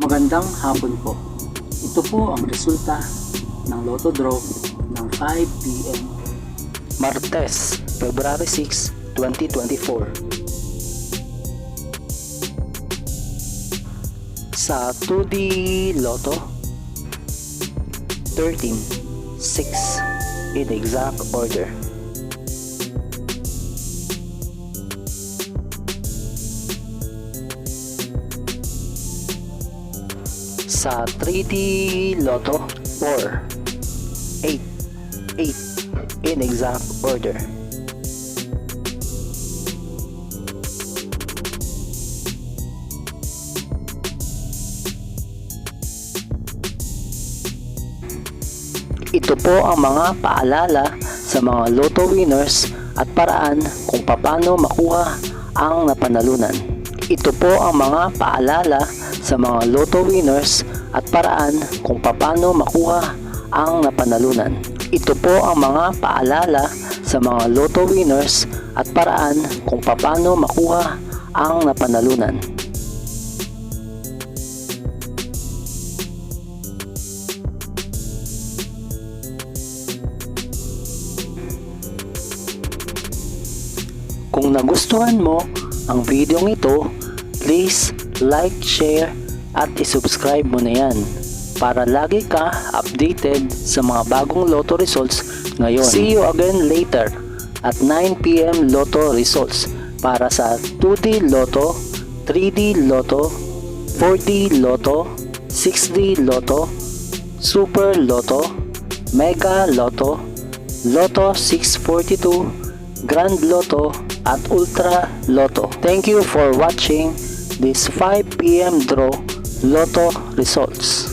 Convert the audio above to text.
Magandang hapon po. Ito po ang resulta ng Lotto Draw ng 5 p.m. Martes, February 6, 2024. Sa 2D Lotto, 13, 6 in exact order. Sa 3D Lotto, 4, 8 in exact order. Ito po ang mga paalala sa mga Lotto winners at paraan kung paano makuha ang napanalunan. Ito po ang mga paalala sa mga Lotto winners at paraan kung paano makuha ang napanalunan. Ito po ang mga paalala sa mga Lotto winners at paraan kung paano makuha ang napanalunan. Kung nagustuhan mo ang video ito, please like, share at isubscribe mo na yan para lagi ka updated sa mga bagong Lotto results ngayon. See you again later at 9 p.m. Lotto results para sa 2D Lotto, 3D Lotto, 4D Lotto, 6D Lotto, Super Lotto, Mega Lotto, Lotto 642, Grand Lotto at Ultra Lotto. Thank you for watching this 5 p.m. draw Lotto results.